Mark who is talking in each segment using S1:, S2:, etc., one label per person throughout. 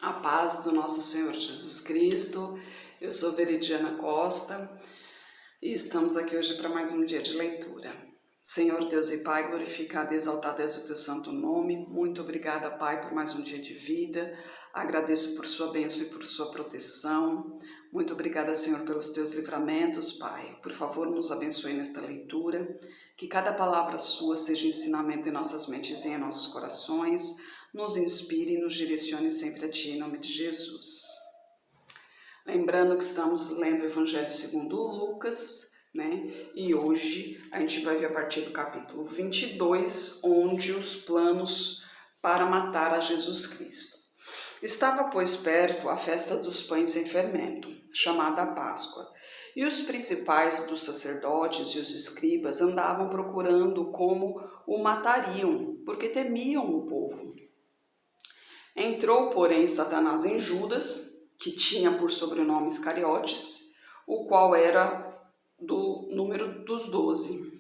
S1: A paz do nosso Senhor Jesus Cristo. Eu sou Veridiana Costa e estamos aqui hoje para mais um dia de leitura. Senhor Deus e Pai, glorificado e exaltado és o teu santo nome. Muito obrigada, Pai, por mais um dia de vida. Agradeço por sua bênção e por sua proteção. Muito obrigada, Senhor, pelos teus livramentos, Pai. Por favor, nos abençoe nesta leitura. Que cada palavra sua seja ensinamento em nossas mentes e em nossos corações. Nos inspire e nos direcione sempre a Ti, em nome de Jesus. Lembrando que estamos lendo o Evangelho segundo Lucas, né? E hoje a gente vai ver a partir do capítulo 22, onde os planos para matar a Jesus Cristo. Estava, pois, perto a festa dos pães sem fermento, chamada Páscoa, e os principais dos sacerdotes e os escribas andavam procurando como o matariam, porque temiam o povo. Entrou, porém, Satanás em Judas, que tinha por sobrenome Iscariotes, o qual era do número dos 12.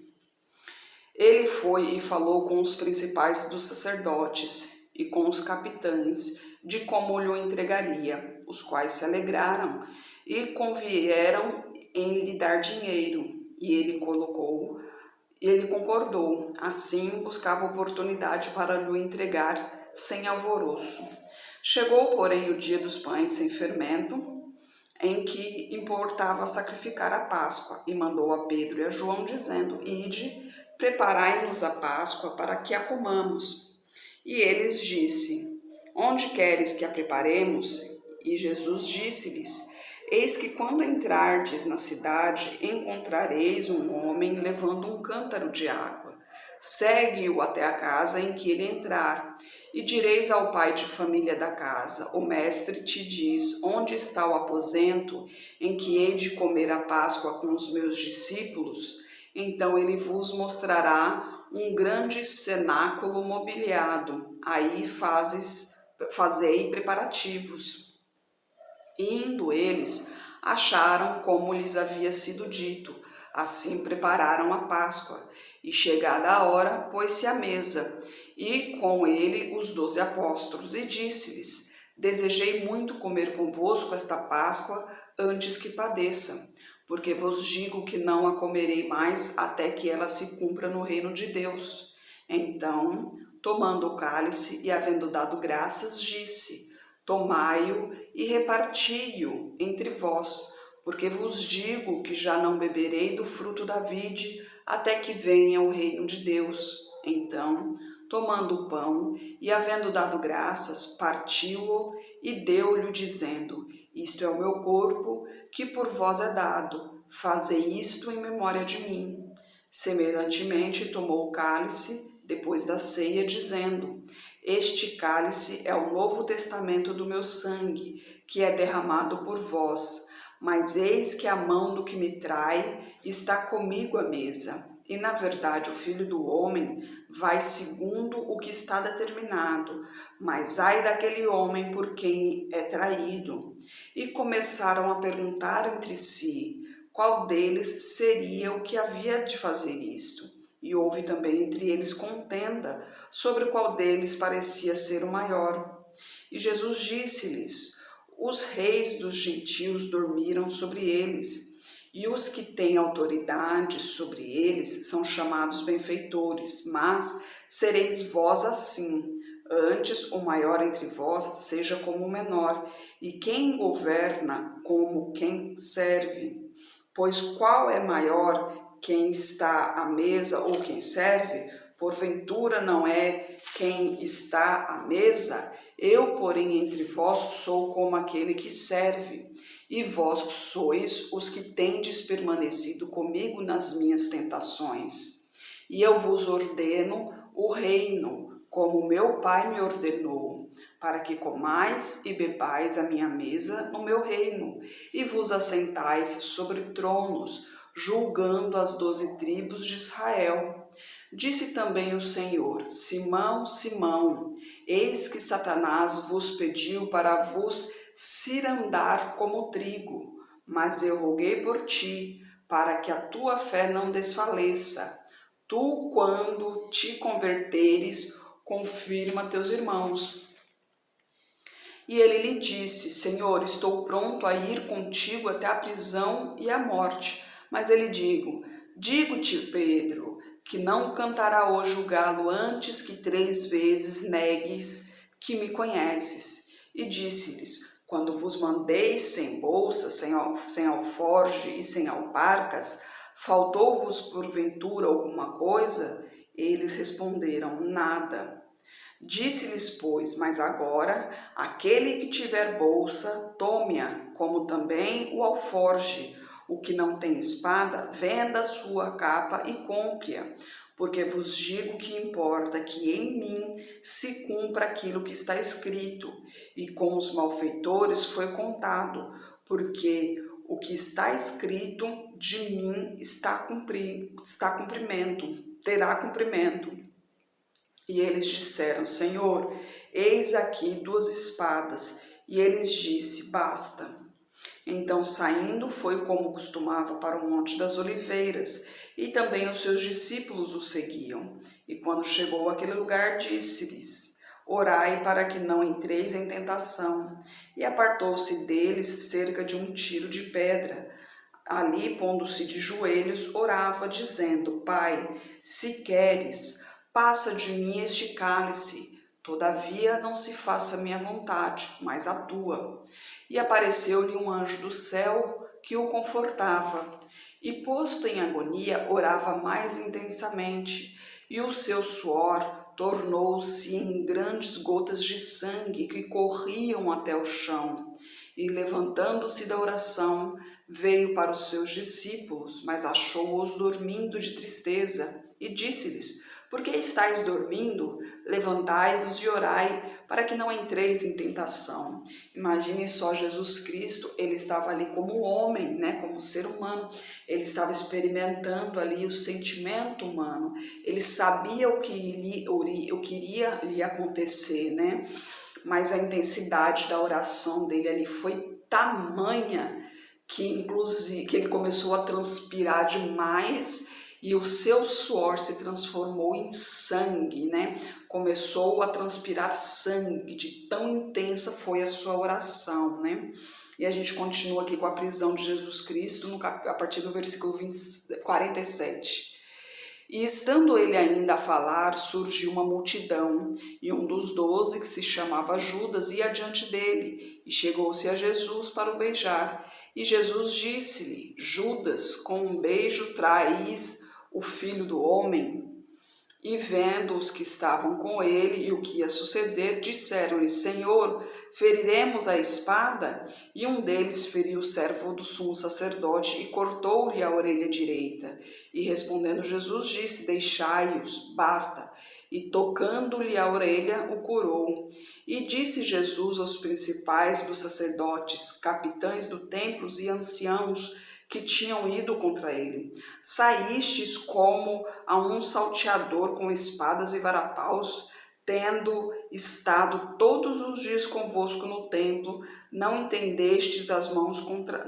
S1: Ele foi e falou com os principais dos sacerdotes e com os capitães de como lhe entregaria, os quais se alegraram e convieram em lhe dar dinheiro, e ele concordou. Assim buscava oportunidade para lhe entregar sem alvoroço. Chegou, porém, o dia dos pães sem fermento, em que importava sacrificar a Páscoa, e mandou a Pedro e a João, dizendo: Ide, preparai-nos a Páscoa para que a comamos. E eles disse: Onde queres que a preparemos? E Jesus disse-lhes: Eis que quando entrardes na cidade, encontrareis um homem levando um cântaro de água. Segue-o até a casa em que ele entrar, e direis ao pai de família da casa: O mestre te diz, onde está o aposento em que hei de comer a Páscoa com os meus discípulos? Então ele vos mostrará um grande cenáculo mobiliado. Aí fazei preparativos. E indo eles, acharam como lhes havia sido dito. Assim prepararam a Páscoa. E chegada a hora, pôs-se à mesa, e com ele os 12 apóstolos, e disse-lhes: Desejei muito comer convosco esta Páscoa antes que padeça, porque vos digo que não a comerei mais até que ela se cumpra no reino de Deus. Então, tomando o cálice e havendo dado graças, disse: Tomai-o e reparti-o entre vós, porque vos digo que já não beberei do fruto da vide até que venha o reino de Deus. Então, tomando o pão e havendo dado graças, partiu-o e deu-lhe, dizendo: Isto é o meu corpo, que por vós é dado. Fazei isto em memória de mim. Semelhantemente, tomou o cálice depois da ceia, dizendo: Este cálice é o novo testamento do meu sangue, que é derramado por vós. Mas eis que a mão do que me trai está comigo à mesa. E, na verdade, o Filho do Homem vai segundo o que está determinado. Mas ai daquele homem por quem é traído. E começaram a perguntar entre si qual deles seria o que havia de fazer isto. E houve também entre eles contenda sobre qual deles parecia ser o maior. E Jesus disse-lhes: Os reis dos gentios dormiram sobre eles, e os que têm autoridade sobre eles são chamados benfeitores, mas sereis vós assim. Antes, o maior entre vós seja como o menor, e quem governa como quem serve. Pois qual é maior, quem está à mesa ou quem serve? Porventura não é quem está à mesa? Eu, porém, entre vós sou como aquele que serve, e vós sois os que tendes permanecido comigo nas minhas tentações. E eu vos ordeno o reino, como meu Pai me ordenou, para que comais e bebais a minha mesa no meu reino, e vos assentais sobre tronos, julgando as 12 tribos de Israel. Disse também o Senhor: Simão, Simão, eis que Satanás vos pediu para vos cirandar como trigo, mas eu roguei por ti, para que a tua fé não desfaleça. Tu, quando te converteres, confirma teus irmãos. E ele lhe disse: Senhor, estou pronto a ir contigo até a prisão e a morte. Mas ele digo-te, Pedro, que não cantará hoje o galo antes que 3 vezes negues que me conheces. E disse-lhes: quando vos mandei sem bolsa, sem alforge e sem alparcas, faltou-vos porventura alguma coisa? Eles responderam: nada. Disse-lhes, pois, mas agora, aquele que tiver bolsa, tome-a, como também o alforge. O que não tem espada, venda a sua capa e compre-a, porque vos digo que importa que em mim se cumpra aquilo que está escrito. E com os malfeitores foi contado, porque o que está escrito de mim terá cumprimento. E eles disseram: Senhor, eis aqui 2 espadas. E eles disse: basta. Então, saindo, foi como costumava para o Monte das Oliveiras, e também os seus discípulos o seguiam. E quando chegou àquele lugar, disse-lhes: orai para que não entreis em tentação. E apartou-se deles cerca de 1 tiro de pedra. Ali, pondo-se de joelhos, orava, dizendo: Pai, se queres, passa de mim este cálice, todavia não se faça a minha vontade, mas a tua. E apareceu-lhe um anjo do céu que o confortava. E posto em agonia, orava mais intensamente, e o seu suor tornou-se em grandes gotas de sangue que corriam até o chão. E levantando-se da oração, veio para os seus discípulos, mas achou-os dormindo de tristeza, e disse-lhes: por que estáis dormindo? Levantai-vos e orai, para que não entreis em tentação. Imagine só, Jesus Cristo, ele estava ali como homem, né, como ser humano. Ele estava experimentando ali o sentimento humano. Ele sabia o que iria lhe acontecer, né? Mas a intensidade da oração dele ali foi tamanha que, inclusive, que ele começou a transpirar demais, e o seu suor se transformou em sangue, né? Começou a transpirar sangue, de tão intensa foi a sua oração, né? E a gente continua aqui com a prisão de Jesus Cristo a partir do versículo 47. E estando ele ainda a falar, surgiu uma multidão, e um dos 12, que se chamava Judas, ia adiante dele, e chegou-se a Jesus para o beijar. E Jesus disse-lhe: Judas, com um beijo traís o Filho do Homem? E vendo os que estavam com ele e o que ia suceder, disseram-lhe: Senhor, feriremos a espada? E um deles feriu o servo do sumo sacerdote e cortou-lhe a orelha direita. E respondendo Jesus disse: deixai-os, basta. E tocando-lhe a orelha, o curou. E disse Jesus aos principais dos sacerdotes, capitães do templo e anciãos que tinham ido contra ele: saístes como a um salteador com espadas e varapaus, tendo estado todos os dias convosco no templo, não estendestes as mãos contra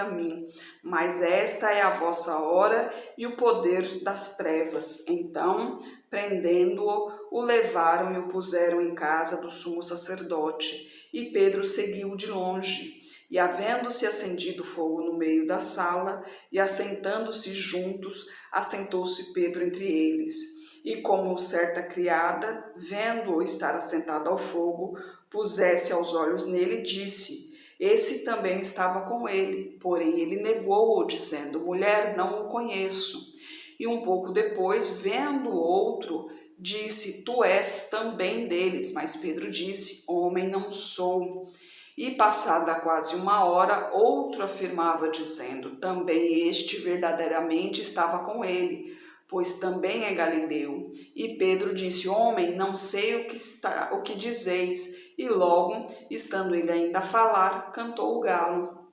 S1: mim, mas esta é a vossa hora e o poder das trevas. Então, prendendo-o, o levaram e o puseram em casa do sumo sacerdote. E Pedro seguiu de longe. E havendo-se acendido fogo no meio da sala, e assentando-se juntos, assentou-se Pedro entre eles. E como certa criada, vendo-o estar assentado ao fogo, pusesse aos olhos nele, disse: esse também estava com ele. Porém ele negou-o, dizendo: mulher, não o conheço. E um pouco depois, vendo outro, disse: tu és também deles. Mas Pedro disse: homem, não sou. E passada quase 1 hora, outro afirmava, dizendo: também este verdadeiramente estava com ele, pois também é galileu. E Pedro disse: homem, não sei o que dizeis. E logo, estando ele ainda a falar, cantou o galo.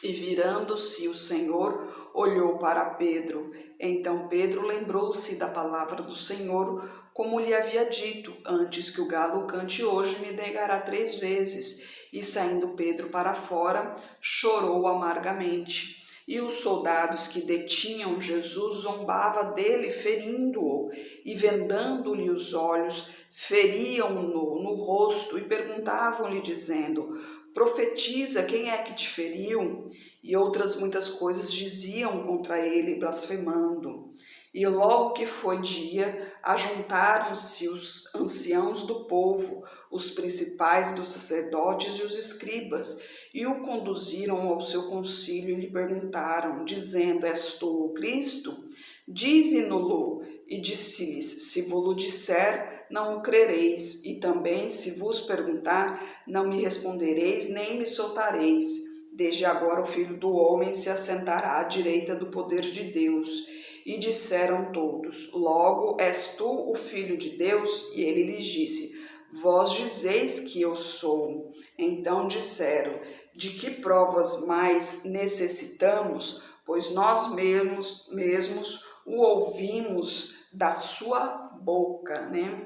S1: E virando-se o Senhor, olhou para Pedro. Então Pedro lembrou-se da palavra do Senhor, como lhe havia dito: antes que o galo cante hoje, me negará 3 vezes. E saindo Pedro para fora, chorou amargamente. E os soldados que detinham Jesus zombava dele, ferindo-o e vendando-lhe os olhos, feriam-no no rosto e perguntavam-lhe dizendo: profetiza, quem é que te feriu? E outras muitas coisas diziam contra ele, blasfemando. E logo que foi dia, ajuntaram-se os anciãos do povo, os principais dos sacerdotes e os escribas, e o conduziram ao seu concílio e lhe perguntaram, dizendo: és tu o Cristo? Dize-no-lo. E disse-lhes: se vos disser, não o crereis, e também, se vos perguntar, não me respondereis, nem me soltareis. Desde agora o Filho do Homem se assentará à direita do poder de Deus. E disseram todos: logo és tu o Filho de Deus? E ele lhes disse: vós dizeis que eu sou. Então disseram: de que provas mais necessitamos? Pois nós mesmos o ouvimos da sua boca, né?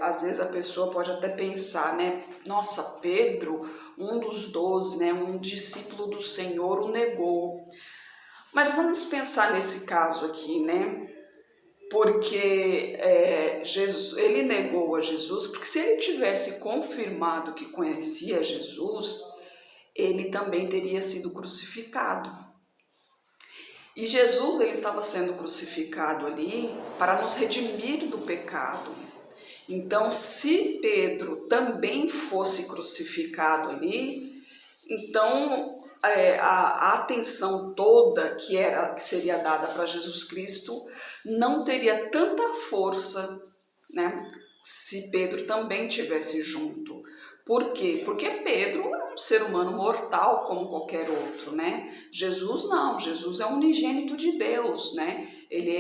S1: Às vezes a pessoa pode até pensar, né? Nossa, Pedro, um dos 12, né? Um discípulo do Senhor, o negou. Mas vamos pensar nesse caso aqui, né? Porque Jesus, ele negou a Jesus, porque se ele tivesse confirmado que conhecia Jesus, ele também teria sido crucificado. E Jesus, ele estava sendo crucificado ali para nos redimir do pecado. Então, se Pedro também fosse crucificado ali, então a atenção toda que seria dada para Jesus Cristo não teria tanta força, né, se Pedro também estivesse junto. Por quê? Porque Pedro é um ser humano mortal como qualquer outro, né? Jesus não, Jesus é um unigênito de Deus, né? Ele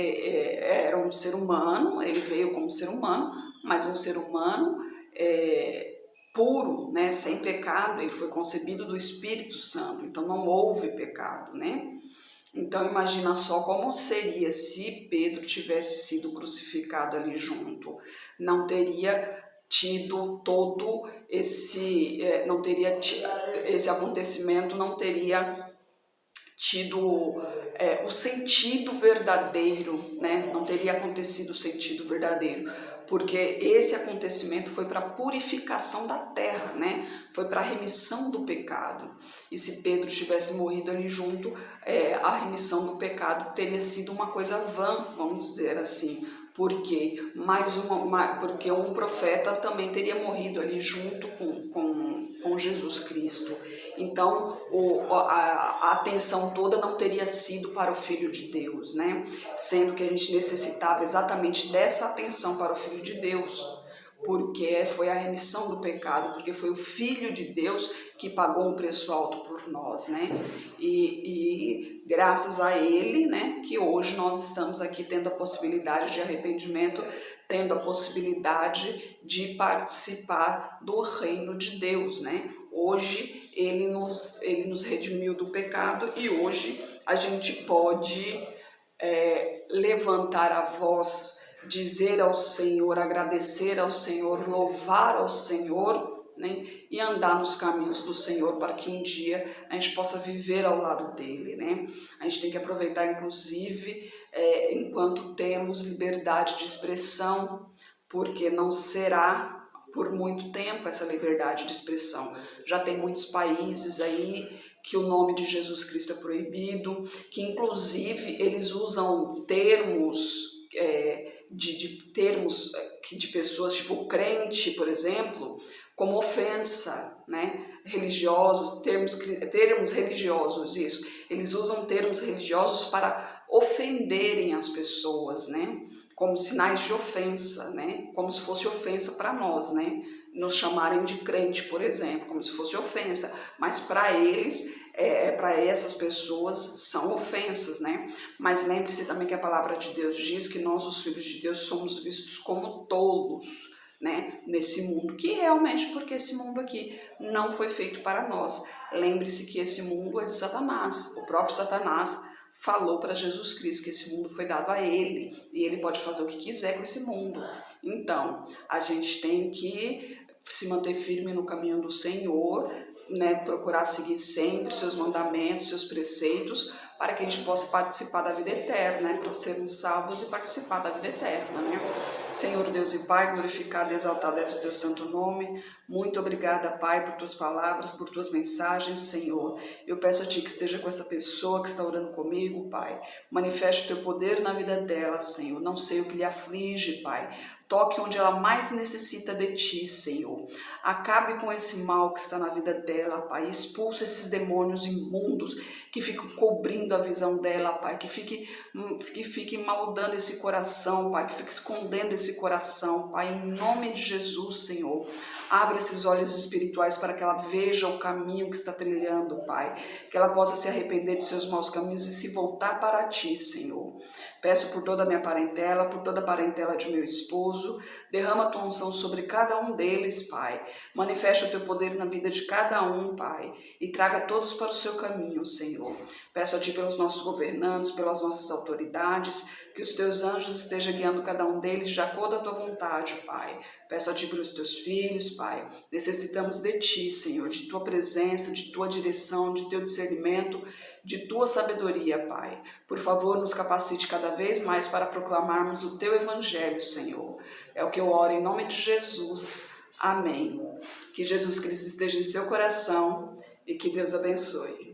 S1: era um ser humano, ele veio como ser humano, mas um ser humano puro, né? Sem pecado, ele foi concebido do Espírito Santo, então não houve pecado, né? Então imagina só como seria se Pedro tivesse sido crucificado ali junto. Não teria tido todo esse, esse acontecimento não teria tido o sentido verdadeiro, né? Não teria acontecido o sentido verdadeiro, porque esse acontecimento foi para a purificação da terra, né? Foi para a remissão do pecado. E se Pedro tivesse morrido ali junto, a remissão do pecado teria sido uma coisa vã, vamos dizer assim. Porque porque um profeta também teria morrido ali junto com Jesus Cristo. Então, a atenção toda não teria sido para o Filho de Deus, né? Sendo que a gente necessitava exatamente dessa atenção para o Filho de Deus, porque foi a remissão do pecado, porque foi o Filho de Deus que pagou um preço alto por nós, né? E graças a Ele, né, que hoje nós estamos aqui tendo a possibilidade de arrependimento, tendo a possibilidade de participar do reino de Deus, né? Hoje Ele nos redimiu do pecado e hoje a gente pode levantar a voz, dizer ao Senhor, agradecer ao Senhor, louvar ao Senhor, né? E andar nos caminhos do Senhor para que um dia a gente possa viver ao lado dele, né? A gente tem que aproveitar, inclusive, enquanto temos liberdade de expressão, porque não será por muito tempo essa liberdade de expressão. Já tem muitos países aí que o nome de Jesus Cristo é proibido, que inclusive eles usam termos de pessoas tipo crente, por exemplo, como ofensa, né? Religiosos, termos religiosos, isso. Eles usam termos religiosos para ofenderem as pessoas, né? Como sinais de ofensa, né? Como se fosse ofensa para nós, né? Nos chamarem de crente, por exemplo, como se fosse ofensa, mas para eles, para essas pessoas, são ofensas, né? Mas lembre-se também que a palavra de Deus diz que nós, os filhos de Deus, somos vistos como tolos, né? Nesse mundo, que realmente porque esse mundo aqui não foi feito para nós. Lembre-se que esse mundo é de Satanás, o próprio Satanás falou para Jesus Cristo que esse mundo foi dado a ele e ele pode fazer o que quiser com esse mundo. Então, a gente tem que se manter firme no caminho do Senhor, né? Procurar seguir sempre seus mandamentos, seus preceitos, para que a gente possa participar da vida eterna, né? Para sermos salvos e participar da vida eterna, né? Senhor Deus e Pai, glorificado e exaltado és o teu santo nome. Muito obrigada, Pai, por tuas palavras, por tuas mensagens, Senhor. Eu peço a Ti que esteja com essa pessoa que está orando comigo, Pai. Manifeste o teu poder na vida dela, Senhor. Não sei o que lhe aflige, Pai. Toque onde ela mais necessita de Ti, Senhor. Acabe com esse mal que está na vida dela, Pai. Expulse esses demônios imundos que ficam cobrindo a visão dela, Pai. Que fique maldando esse coração, Pai. Que fique escondendo esse coração, Pai. Em nome de Jesus, Senhor. Abra esses olhos espirituais para que ela veja o caminho que está trilhando, Pai. Que ela possa se arrepender de seus maus caminhos e se voltar para Ti, Senhor. Peço por toda a minha parentela, por toda a parentela de meu esposo. Derrama a Tua unção sobre cada um deles, Pai. Manifesta o Teu poder na vida de cada um, Pai. E traga todos para o Seu caminho, Senhor. Peço a Ti pelos nossos governantes, pelas nossas autoridades, que os Teus anjos estejam guiando cada um deles de acordo à Tua vontade, Pai. Peço a Ti pelos Teus filhos, Pai. Necessitamos de Ti, Senhor, de Tua presença, de Tua direção, de Teu discernimento, de Tua sabedoria, Pai. Por favor, nos capacite cada vez mais para proclamarmos o Teu Evangelho, Senhor. É o que eu oro em nome de Jesus. Amém. Que Jesus Cristo esteja em seu coração e que Deus abençoe.